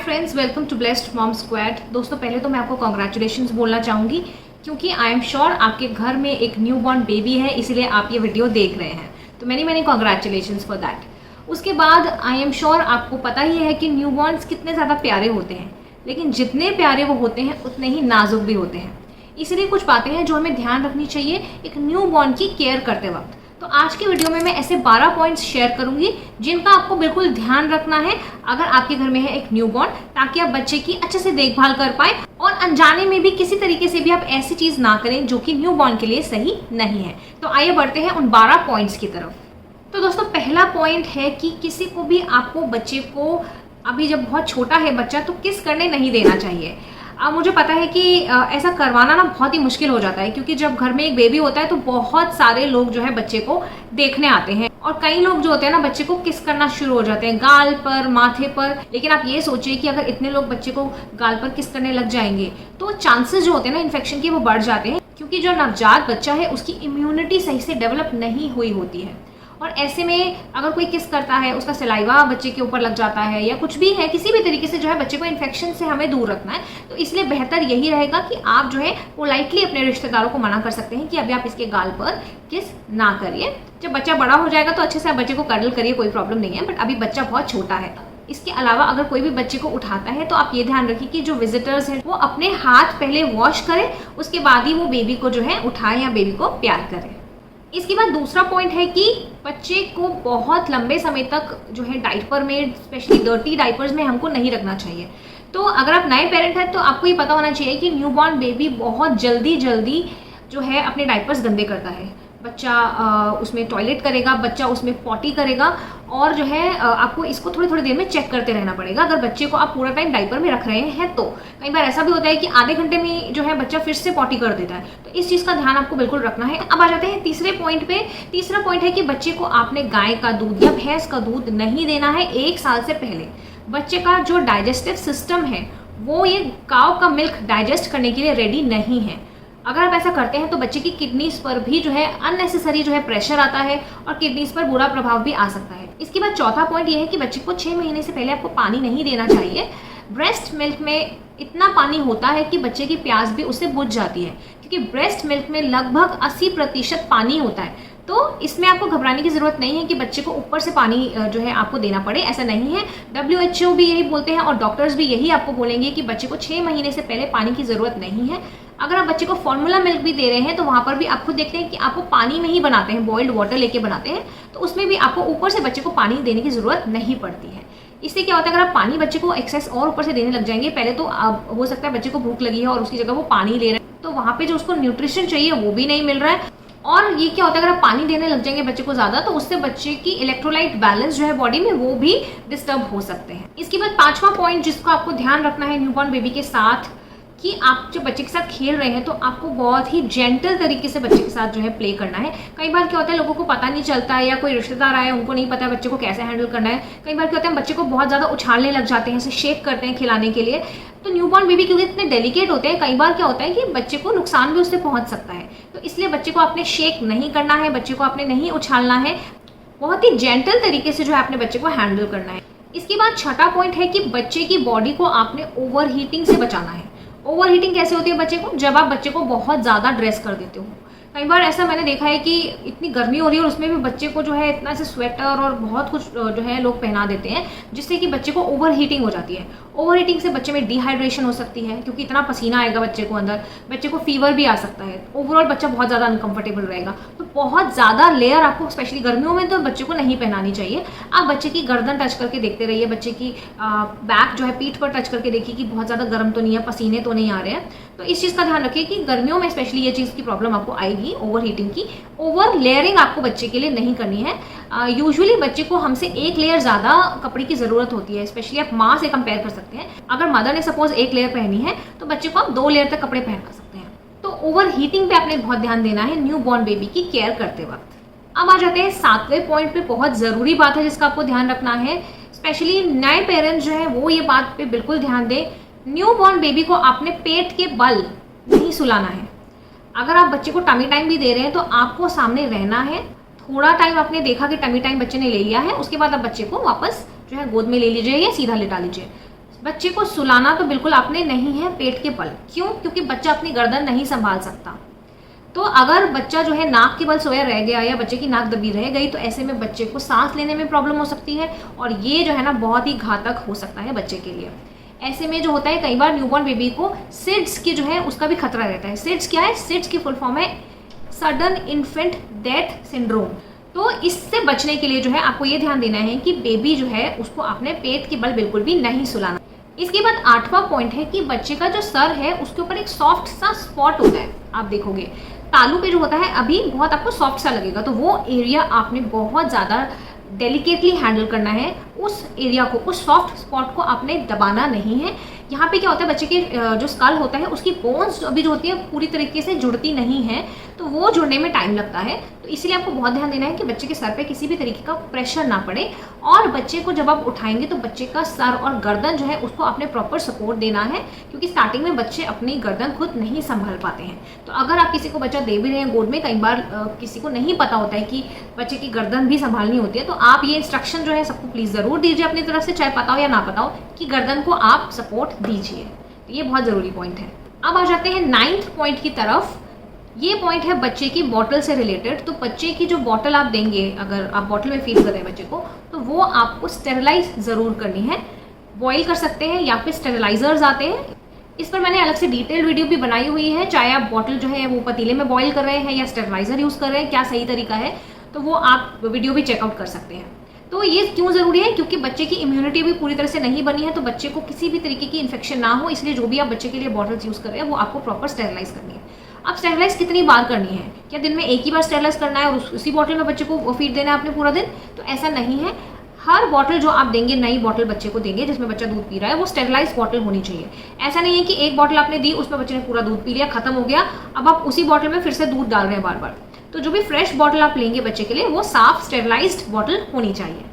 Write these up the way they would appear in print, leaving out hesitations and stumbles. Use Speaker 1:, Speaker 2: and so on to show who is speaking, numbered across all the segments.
Speaker 1: Friends, welcome to Blessed Mom Squad. दोस्तों, पहले तो मैं आपको कॉन्ग्रेचुलेशंस बोलना चाहूँगी क्योंकि आई एम श्योर आपके घर में एक न्यू बॉर्न बेबी है, इसलिए आप ये वीडियो देख रहे हैं। तो मैनी कॉन्ग्रेचुलेशंस फॉर दैट। उसके बाद आई एम श्योर आपको पता ही है कि न्यू बॉर्न्स कितने ज़्यादा प्यारे होते हैं, लेकिन जितने प्यारे वो होते हैं उतने ही नाजुक भी होते हैं। इसलिए कुछ बातें हैं जो हमें ध्यान रखनी चाहिए एक न्यू बॉर्न की केयर करते वक्त। तो आज की वीडियो में मैं ऐसे 12 पॉइंट्स शेयर करूंगी जिनका आपको बिल्कुल ध्यान रखना है अगर आपके घर में है एक न्यू बॉर्न, ताकि आप बच्चे की अच्छे से देखभाल कर पाए और अनजाने में भी किसी तरीके से भी आप ऐसी चीज ना करें जो कि न्यू बॉर्न के लिए सही नहीं है। तो आइए बढ़ते हैं उन 12 पॉइंट्स की तरफ। तो दोस्तों, पहला पॉइंट है कि किसी को भी आपको बच्चे को अभी जब बहुत छोटा है बच्चा तो किस करने नहीं देना चाहिए। अब मुझे पता है कि ऐसा करवाना ना बहुत ही मुश्किल हो जाता है, क्योंकि जब घर में एक बेबी होता है तो बहुत सारे लोग जो है बच्चे को देखने आते हैं और कई लोग जो होते हैं ना बच्चे को किस करना शुरू हो जाते हैं गाल पर, माथे पर। लेकिन आप ये सोचिए कि अगर इतने लोग बच्चे को गाल पर किस करने लग जाएंगे तो चांसेस जो होते हैं ना इन्फेक्शन के वो बढ़ जाते हैं, क्योंकि जो नवजात बच्चा है उसकी इम्यूनिटी सही से डेवलप नहीं हुई होती है। और ऐसे में अगर कोई किस करता है, उसका सलाइवा बच्चे के ऊपर लग जाता है या कुछ भी है, किसी भी तरीके से जो है बच्चे को इन्फेक्शन से हमें दूर रखना है। तो इसलिए बेहतर यही रहेगा कि आप जो है पोलाइटली अपने रिश्तेदारों को मना कर सकते हैं कि अभी आप इसके गाल पर किस ना करिए। जब बच्चा बड़ा हो जाएगा तो अच्छे से आप बच्चे को कडल करिए, कोई प्रॉब्लम नहीं है, बट अभी बच्चा बहुत छोटा है। इसके अलावा अगर कोई भी बच्चे को उठाता है तो आप ये ध्यान रखिए कि जो विजिटर्स हैं वो अपने हाथ पहले वॉश करें, उसके बाद ही वो बेबी को जो है उठाएं या बेबी को प्यार करें। इसके बाद दूसरा पॉइंट है कि बच्चे को बहुत लंबे समय तक जो है डाइपर में, स्पेशली डर्टी डाइपर्स में हमको नहीं रखना चाहिए। तो अगर आप नए पेरेंट हैं तो आपको ये पता होना चाहिए कि न्यूबॉर्न बेबी बहुत जल्दी जो है अपने डाइपर्स गंदे करता है। बच्चा उसमें टॉयलेट करेगा, बच्चा उसमें पॉटी करेगा और जो है आपको इसको थोड़ी देर में चेक करते रहना पड़ेगा अगर बच्चे को आप पूरा टाइम डाइपर में रख रहे हैं तो। कई बार ऐसा भी होता है कि आधे घंटे में जो है बच्चा फिर से पॉटी कर देता है, तो इस चीज़ का ध्यान आपको बिल्कुल रखना है। अब आ जाते हैं तीसरे पॉइंट पे। तीसरा पॉइंट है कि बच्चे को आपने गाय का दूध या भैंस का दूध नहीं देना है 1 साल से पहले। बच्चे का जो डाइजेस्टिव सिस्टम है वो ये काव का मिल्क डाइजेस्ट करने के लिए रेडी नहीं है। अगर आप ऐसा करते हैं तो बच्चे की किडनीज पर भी जो है अननेसेसरी जो है प्रेशर आता है और किडनीज पर बुरा प्रभाव भी आ सकता है। इसके बाद चौथा पॉइंट ये है कि बच्चे को 6 महीने से पहले आपको पानी नहीं देना चाहिए। ब्रेस्ट मिल्क में इतना पानी होता है कि बच्चे की प्यास भी उससे बुझ जाती है, क्योंकि ब्रेस्ट मिल्क में लगभग 80% पानी होता है। तो इसमें आपको घबराने की जरूरत नहीं है कि बच्चे को ऊपर से पानी जो है आपको देना पड़े, ऐसा नहीं है। WHO भी यही बोलते हैं और डॉक्टर्स भी यही आपको बोलेंगे कि बच्चे को 6 महीने से पहले पानी की जरूरत नहीं है। अगर आप बच्चे को फॉर्मूला मिल्क भी दे रहे हैं तो वहाँ पर भी आप खुद देखते हैं कि आपको पानी में ही बनाते हैं, बॉइल्ड वाटर लेके बनाते हैं, तो उसमें भी आपको ऊपर से बच्चे को पानी देने की जरूरत नहीं पड़ती है। इससे क्या होता है, अगर आप पानी बच्चे को एक्सेस और ऊपर से देने लग जाएंगे, पहले तो हो सकता है बच्चे को भूख लगी है और उसकी जगह वो पानी ले रहे हैं, तो वहाँ पे जो उसको न्यूट्रिशन चाहिए वो भी नहीं मिल रहा है। और ये क्या होता है, अगर आप पानी देने लग जाएंगे बच्चे को ज़्यादा तो उससे बच्चे की इलेक्ट्रोलाइट बैलेंस जो है बॉडी में वो भी डिस्टर्ब हो सकते हैं। इसके बाद 5वां पॉइंट जिसको आपको ध्यान रखना है न्यूबॉर्न बेबी के साथ, कि आप जब बच्चे के साथ खेल रहे हैं तो आपको बहुत ही जेंटल तरीके से बच्चे के साथ जो है प्ले करना है। कई बार क्या होता है, लोगों को पता नहीं चलता है या कोई रिश्तेदार आए उनको नहीं पता है बच्चे को कैसे हैंडल करना है। कई बार क्या होता है, बच्चे को बहुत ज़्यादा उछालने लग जाते हैं, ऐसे शेक करते हैं खिलाने के लिए। तो न्यूबॉर्न बेबी क्योंकि इतने डेलिकेट होते हैं, कई बार क्या होता है कि बच्चे को नुकसान भी उससे पहुँच सकता है। तो इसलिए बच्चे को आपने शेक नहीं करना है, बच्चे को आपने नहीं उछालना है, बहुत ही जेंटल तरीके से जो है अपने बच्चे को हैंडल करना है। इसके बाद 6वां पॉइंट है कि बच्चे की बॉडी को आपने ओवर हीटिंग से बचाना है। ओवर हीटिंग कैसे होती है बच्चे को, जब आप बच्चे को बहुत ज़्यादा ड्रेस कर देते हो। कई बार ऐसा मैंने देखा है कि इतनी गर्मी हो रही है और उसमें भी बच्चे को जो है इतना ऐसे स्वेटर और बहुत कुछ जो है लोग पहना देते हैं, जिससे कि बच्चे को ओवर हीटिंग हो जाती है। ओवर हीटिंग से बच्चे में डिहाइड्रेशन हो सकती है, क्योंकि इतना पसीना आएगा बच्चे को अंदर, बच्चे को फीवर भी आ सकता है। ओवरऑल बच्चा बहुत ज़्यादा अनकंफर्टेबल रहेगा। तो बहुत ज़्यादा लेयर आपको स्पेशली गर्मियों में तो बच्चे को नहीं पहनानी चाहिए। आप बच्चे की गर्दन टच करके देखते रहिए, बच्चे की बैक जो है पीठ पर टच करके देखिए कि बहुत ज़्यादा गर्म तो नहीं है, पसीने तो नहीं आ रहे हैं। तो इस चीज़ का ध्यान रखिए कि गर्मियों में स्पेशली ये चीज़ की प्रॉब्लम आपको आएगी, ओवर हीटिंग की। ओवर लेयरिंग आपको बच्चे के लिए नहीं करनी है। यूजुअली बच्चे को हमसे 1 लेयर ज़्यादा कपड़े की ज़रूरत होती है, स्पेशली आप माँ से कंपेयर कर सकते हैं। अगर मदर ने सपोज 1 लेयर पहनी है तो बच्चे को आप 2 लेयर तक कपड़े पहन कर सकते हैं। तो ओवर हीटिंग पे आपने बहुत ध्यान देना है न्यू बॉर्न बेबी की केयर करते वक्त। अब आ जाते हैं 7वें पॉइंट पे, बहुत ज़रूरी बात है जिसका आपको ध्यान रखना है। स्पेशली नए पेरेंट्स जो है वो ये बात पे बिल्कुल ध्यान दें, न्यू बॉर्न बेबी को आपने पेट के बल नहीं सुलाना है। अगर आप बच्चे को टमी टाइम भी दे रहे हैं तो आपको सामने रहना है। थोड़ा टाइम आपने देखा कि टमी टाइम बच्चे ने ले लिया है, उसके बाद आप बच्चे को वापस जो है गोद में ले लीजिए या सीधा लिटा लीजिए। बच्चे को सुलाना तो बिल्कुल आपने नहीं है पेट के बल। क्यों? क्योंकि बच्चा अपनी गर्दन नहीं संभाल सकता। तो अगर बच्चा जो है नाक के बल सोया रह गया या बच्चे की नाक दबी रह गई तो ऐसे में बच्चे को सांस लेने में प्रॉब्लम हो सकती है और ये जो है ना बहुत ही घातक हो सकता है बच्चे के लिए। ऐसे में जो होता है कई बार न्यूबॉर्न बेबी को सिड्स की जो है उसका भी खतरा रहता है। सिड्स क्या है? सिड्स की फुल फॉर्म है सडन इन्फेंट डेथ सिंड्रोम। तो इससे बचने के लिए जो है आपको ये ध्यान देना है कि बेबी जो है उसको आपने पेट के बल बिल्कुल भी नहीं सुलाना। इसके बाद 8वां पॉइंट है कि बच्चे का जो सर है उसके ऊपर एक सॉफ्ट सा स्पॉट होता है। आप देखोगे तालू पे जो होता है अभी बहुत आपको सॉफ्ट सा लगेगा, तो वो एरिया आपने बहुत ज़्यादा डेलिकेटली हैंडल करना है। उस एरिया को, उस सॉफ्ट स्पॉट को आपने दबाना नहीं है। यहाँ पे क्या होता है बच्चे के जो स्कल होता है उसकी बोन्स अभी जो होती है पूरी तरीके से जुड़ती नहीं है, तो वो जुड़ने में टाइम लगता है। तो इसलिए आपको बहुत ध्यान देना है कि बच्चे के सर पे किसी भी तरीके का प्रेशर ना पड़े और बच्चे को जब आप उठाएंगे तो बच्चे का सर और गर्दन जो है उसको आपने प्रॉपर सपोर्ट देना है, क्योंकि स्टार्टिंग में बच्चे अपनी गर्दन खुद नहीं संभाल पाते हैं। तो अगर आप किसी को बच्चा दे भी रहे हैं गोद में, कई बार किसी को नहीं पता होता है कि बच्चे की गर्दन भी संभालनी होती है, तो आप ये इंस्ट्रक्शन जो है सबको प्लीज़ ज़रूर दीजिए अपनी तरफ से, चाहे पता हो या ना पता हो, कि गर्दन को आप सपोर्ट दीजिए। तो ये बहुत ज़रूरी पॉइंट है। अब आ जाते हैं 9th पॉइंट की तरफ। ये पॉइंट है बच्चे की बॉटल से रिलेटेड। तो बच्चे की जो बॉटल आप देंगे, अगर आप बॉटल में फीड कर रहे हैं बच्चे को, तो वो आपको स्टेरिलाइज ज़रूर करनी है। बॉयल कर सकते हैं या फिर स्टेरिलाइजर्स आते हैं, इस पर मैंने अलग से डिटेल वीडियो भी बनाई हुई है। चाहे आप बॉटल जो है वो पतीले में बॉयल कर रहे हैं या स्टेरिलाइजर यूज़ कर रहे हैं, क्या सही तरीका है, तो वो आप वीडियो भी चेकआउट कर सकते हैं। तो ये क्यों ज़रूरी है? क्योंकि बच्चे की इम्यूनिटी भी पूरी तरह से नहीं बनी है, तो बच्चे को किसी भी तरीके की इन्फेक्शन ना हो, इसलिए जो भी आप बच्चे के लिए बॉटल्स यूज़ कर रहे हैं वो आपको प्रॉपर स्टेरिलाइज करनी है। अब स्टेरिलाइज कितनी बार करनी है? क्या दिन में एक ही बार स्टेरिलाइज करना है और उसी बॉटल में बच्चे को फीड देना है आपने पूरा दिन? तो ऐसा नहीं है। हर बॉटल जो आप देंगे, नई बॉटल बच्चे को देंगे जिसमें बच्चा दूध पी रहा है, वो स्टेरिलाइज बॉटल होनी चाहिए। ऐसा नहीं है कि एक बॉटल आपने दी, उसमें बच्चे ने पूरा दूध पी लिया, खत्म हो गया, अब आप उसी बॉटल में फिर से दूध डाल रहे हैं बार बार। तो जो भी फ्रेश बॉटल आप लेंगे बच्चे के लिए, वो साफ स्टेरिलाइज्ड बॉटल होनी चाहिए।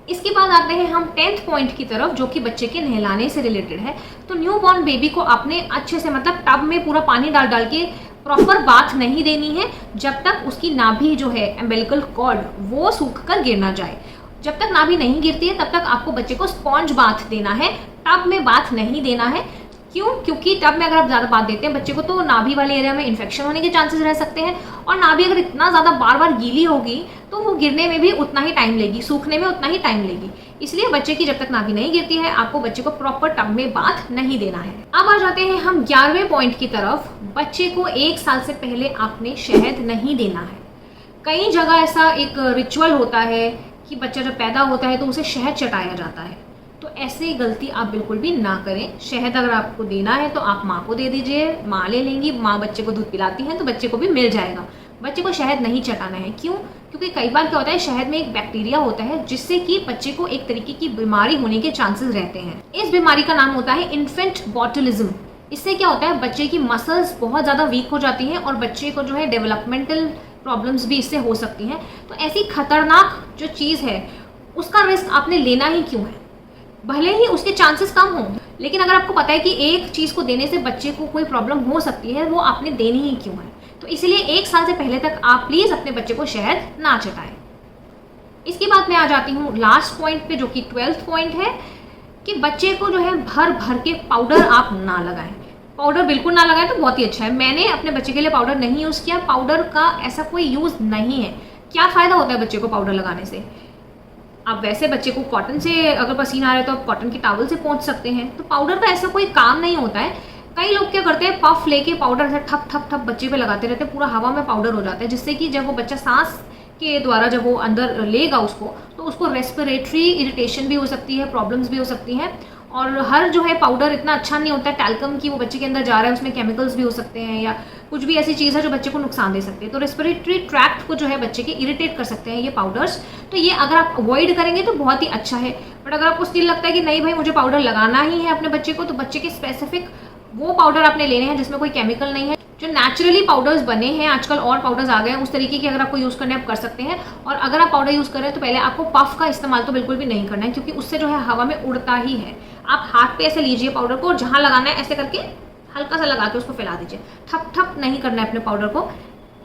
Speaker 1: इसके बाद आते हैं हम 10th पॉइंट की तरफ, जो कि बच्चे के नहलाने से रिलेटेड है। तो न्यू बॉर्न बेबी को आपने अच्छे से, मतलब टब में पूरा पानी डाल डाल के प्रॉपर बाथ नहीं देनी है, जब तक उसकी नाभि जो है एम्बिलिकल कॉर्ड वो सूख कर गिर ना जाए। जब तक नाभि नहीं गिरती है तब तक आपको बच्चे को स्पॉन्ज बाथ देना है, टब में बाथ नहीं देना है। क्यों? क्योंकि टब में अगर आप ज़्यादा बात देते हैं बच्चे को तो नाभि वाले एरिया में इन्फेक्शन होने के चांसेस रह सकते हैं, और नाभि अगर इतना ज़्यादा बार बार गीली होगी तो वो गिरने में भी उतना ही टाइम लेगी, सूखने में उतना ही टाइम लेगी। इसलिए बच्चे की जब तक नाभि नहीं गिरती है आपको बच्चे को प्रॉपर टब में बाथ नहीं देना है। अब आ जाते हैं हम 11वें पॉइंट की तरफ। बच्चे को 1 साल से पहले आपने शहद नहीं देना है। कई जगह ऐसा एक रिचुअल होता है कि बच्चा जब पैदा होता है तो उसे शहद चटाया जाता है, तो ऐसी गलती आप बिल्कुल भी ना करें। शहद अगर आपको देना है तो आप माँ को दे दीजिए, माँ ले लेंगी, माँ बच्चे को दूध पिलाती हैं तो बच्चे को भी मिल जाएगा। बच्चे को शहद नहीं चटाना है। क्यों? क्योंकि कई बार क्या होता है, शहद में एक बैक्टीरिया होता है जिससे कि बच्चे को एक तरीके की बीमारी होने के चांसेस रहते हैं। इस बीमारी का नाम होता है इन्फेंट बॉटुलिज्म। इससे क्या होता है, बच्चे की मसल्स बहुत ज़्यादा वीक हो जाती हैं और बच्चे को जो है डेवलपमेंटल प्रॉब्लम्स भी इससे हो सकती हैं। तो ऐसी खतरनाक जो चीज़ है उसका रिस्क आपने लेना ही क्यों है? भले ही उसके चांसेस कम हों, लेकिन अगर आपको पता है कि एक चीज़ को देने से बच्चे को कोई प्रॉब्लम हो सकती है, वो आपने देनी ही क्यों है? तो इसलिए 1 साल से पहले तक आप प्लीज़ अपने बच्चे को शहद ना चटाएं। इसके बाद मैं आ जाती हूँ लास्ट पॉइंट पे, जो कि 12th पॉइंट है, कि बच्चे को जो है भर भर के पाउडर आप ना लगाएं। पाउडर बिल्कुल ना लगाएं तो बहुत ही अच्छा है। मैंने अपने बच्चे के लिए पाउडर नहीं यूज़ किया, पाउडर का ऐसा कोई यूज़ नहीं है। क्या फ़ायदा होता है बच्चे को पाउडर लगाने से? आप वैसे बच्चे को कॉटन से अगर पसीना आ रहा है तो आप कॉटन की टॉवल से पोंछ सकते हैं। तो पाउडर का ऐसा कोई काम नहीं होता है। कई लोग क्या करते हैं, पफ लेके पाउडर से ठप ठप ठप बच्चे पे लगाते रहते हैं, पूरा हवा में पाउडर हो जाता है, जिससे कि जब वो बच्चा सांस के द्वारा जब वो अंदर लेगा उसको, तो उसको रेस्पिरेटरी इरिटेशन भी हो सकती है, प्रॉब्लम्स भी हो सकती हैं। और हर जो है पाउडर इतना अच्छा नहीं होता है, टैल्कम की वो बच्चे के अंदर जा रहा है, उसमें केमिकल्स भी हो सकते हैं या कुछ भी ऐसी चीज़ है जो बच्चे को नुकसान दे सकती है। तो रेस्पिरेटरी ट्रैक्ट को जो है बच्चे के इरिटेट कर सकते हैं ये पाउडर्स। तो ये अगर आप अवॉइड करेंगे तो बहुत ही अच्छा है। बट अगर आपको स्टिल लगता है कि नहीं भाई मुझे पाउडर लगाना ही है अपने बच्चे को, तो बच्चे के स्पेसिफिक वो पाउडर आपने लेने हैं जिसमें कोई केमिकल नहीं है, जो नेचुरली पाउडर्स बने हैं। आजकल और पाउडर्स आ गए हैं उस तरीके के, अगर आपको यूज़ करने आप कर सकते हैं। और अगर आप पाउडर यूज़ कर रहे हैं तो पहले आपको पफ का इस्तेमाल तो बिल्कुल भी नहीं करना है, क्योंकि उससे जो है हवा में उड़ता ही है। आप हाथ पे ऐसे लीजिए पाउडर को, और जहाँ लगाना है ऐसे करके हल्का सा लगा के उसको फैला दीजिए। ठप ठप नहीं करना है अपने पाउडर को,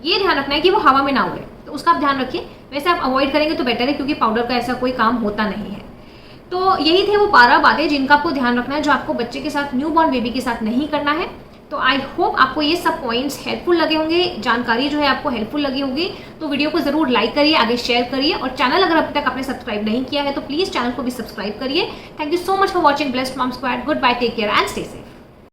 Speaker 1: ये ध्यान रखना है कि वो हवा में ना उड़े, तो उसका आप ध्यान रखिए। वैसे आप अवॉइड करेंगे तो बेटर है, क्योंकि पाउडर का ऐसा कोई काम होता नहीं है। तो यही थे वो 12 बातें जिनका आपको ध्यान रखना है, जो आपको बच्चे के साथ, न्यू बॉर्न बेबी के साथ नहीं करना है। तो आई होप आपको ये सब पॉइंट्स हेल्पफुल लगे होंगे, जानकारी जो है आपको हेल्पफुल लगी होगी। तो वीडियो को जरूर लाइक करिए, आगे शेयर करिए, और चैनल अगर अभी तक आपने सब्सक्राइब नहीं किया है तो प्लीज चैनल को भी सब्सक्राइब करिए। Thank you so much for watching Blessed Mom Squad. Good bye, take care and stay safe.